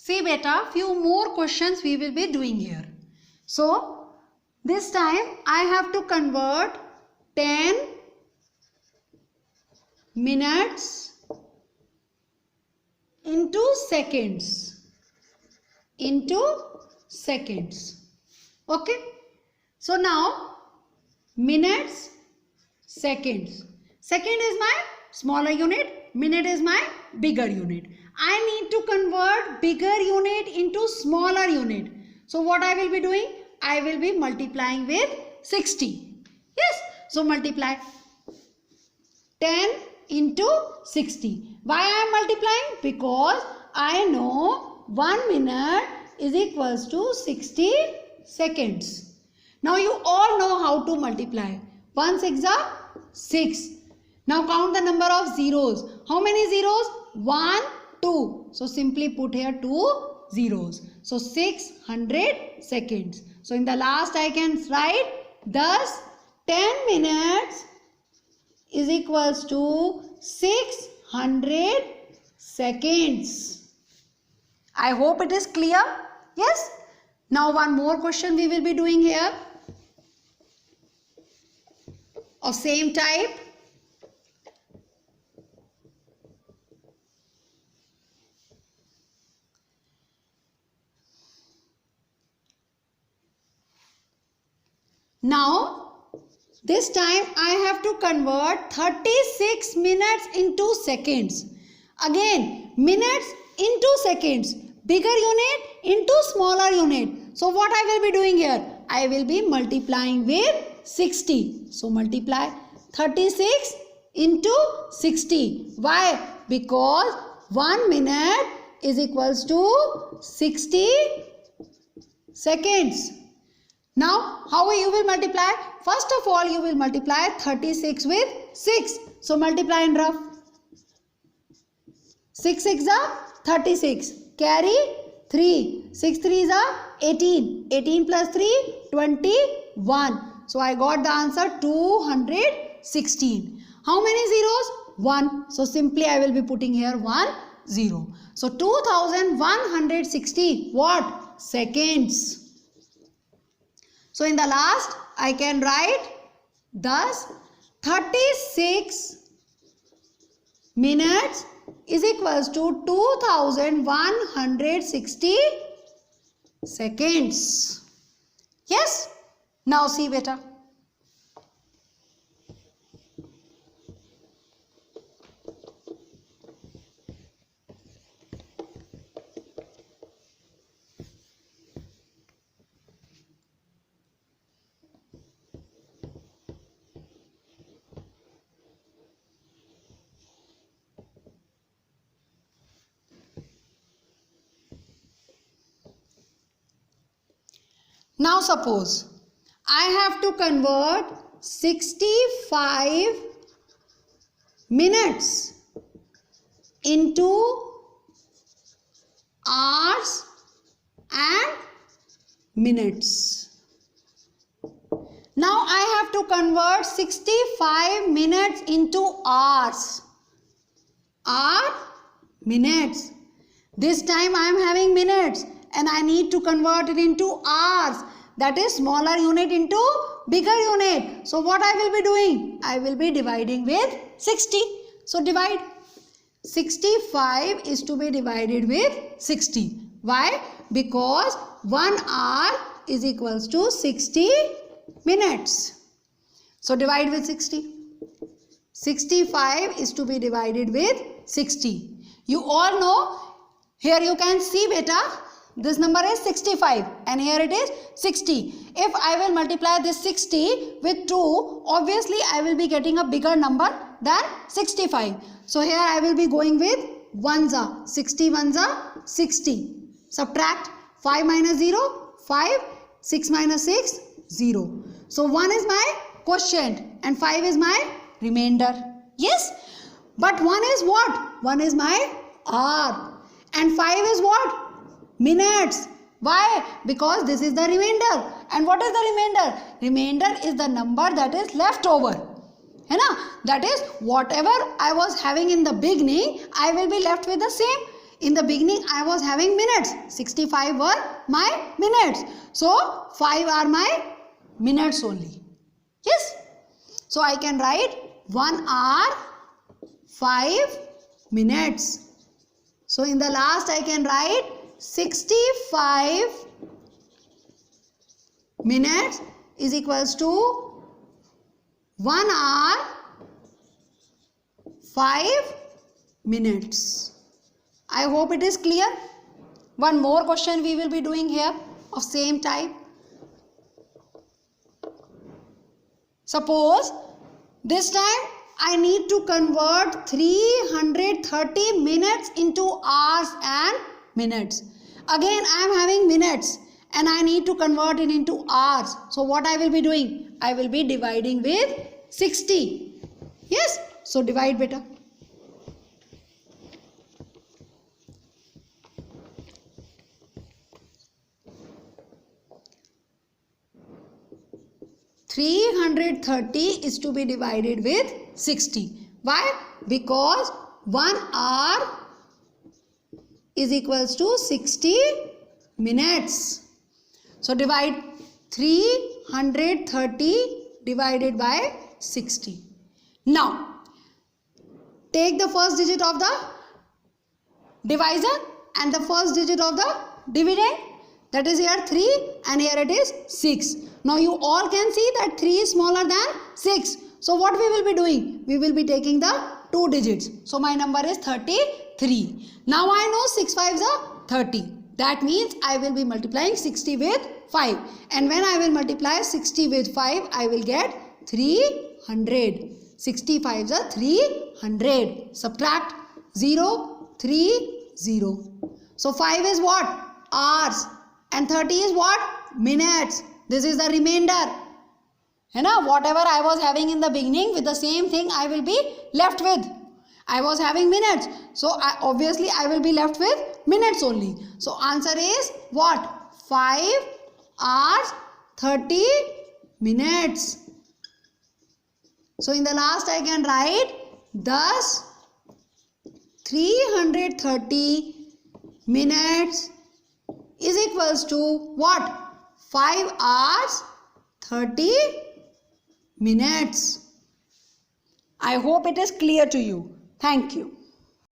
See beta, few more questions we will be doing here. So this time I have to convert 10 minutes into seconds. Okay. So now minutes, seconds. Second is my smaller unit, minute is my bigger unit. I need to convert bigger unit into smaller unit. So what I will be doing? I will be multiplying with 60. Yes. So multiply 10 into 60. Why I am multiplying? Because I know 1 minute is equals to 60 seconds. Now you all know how to multiply. 1 6 are 6. Now count the number of zeros. How many zeros? 1, 2. So simply put here 2 zeros. So 600 seconds. So in the last I can write thus 10 minutes is equals to 600 seconds. I hope it is clear. Yes. Now one more question we will be doing here of same type. Now this time I have to convert 36 minutes into seconds. Again minutes into seconds. Bigger unit into smaller unit. So what I will be doing here? I will be multiplying with 60. So multiply 36 into 60. Why? Because 1 minute is equals to 60 seconds. Now how you will multiply? First of all you will multiply 36 with 6. So multiply in rough. 6 6 are 36. Carry 3. 6 3s are 18. 18 plus 3 21. So I got the answer 216. How many zeros? 1. So simply I will be putting here 1 0. So 2160 what? Seconds. So in the last I can write thus 36 minutes is equals to 2160 seconds. Yes. Now see beta. Now suppose I have to convert 65 minutes into hours and minutes. Now I have to convert 65 minutes into hours. Hour, minutes. This time I am having minutes and I need to convert it into hours. That is smaller unit into bigger unit. So what I will be doing? I will be dividing with 60. So divide. 65 is to be divided with 60. Why? Because 1 hour is equals to 60 minutes. So divide with 60. 65 is to be divided with 60. You all know, here you can see beta, this number is 65 and here it is 60. If I will multiply this 60 with 2, obviously I will be getting a bigger number than 65. So here I will be going with 1s. 60 1s are 60. Subtract 5 minus 0, 5, 6 minus 6, 0. So 1 is my quotient and 5 is my remainder. Yes. But 1 is what? 1 is my hour. And 5 is what? Minutes. Why? Because this is the remainder. And what is the remainder? Remainder is the number that is left over. है ना? That is whatever I was having in the beginning, I will be left with the same. In the beginning I was having minutes. 65 were my minutes. So 5 are my minutes only. Yes. So I can write 1 hour 5 minutes. So in the last I can write 65 minutes is equals to 1 hour 5 minutes. I hope it is clear. One more question we will be doing here of same type. Suppose this time I need to convert 330 minutes into hours and minutes. Again I am having minutes and I need to convert it into hours. So what I will be doing? I will be dividing with 60. Yes. So divide beta. $330 is to be divided with 60. Why? Because 1 hour is equals to 60 minutes. So divide 330 divided by 60. Now take the first digit of the divisor and the first digit of the dividend. That is here 3 and here it is 6. Now you all can see that 3 is smaller than 6. So what we will be doing? We will be taking the 2 digits. So my number is 33. Now I know 6 5s are 30. That means I will be multiplying 60 with 5. And when I will multiply 60 with 5, I will get 300. 65s are 300. Subtract 0, 3, 0. So 5 is what? Hours. And 30 is what? Minutes. This is the remainder. Whatever I was having in the beginning, with the same thing I will be left with. I was having minutes. So obviously I will be left with minutes only. So answer is what? 5 hours 30 minutes. So in the last I can write thus 330 minutes is equals to what? 5 hours 30 minutes. I hope it is clear to you. Thank you.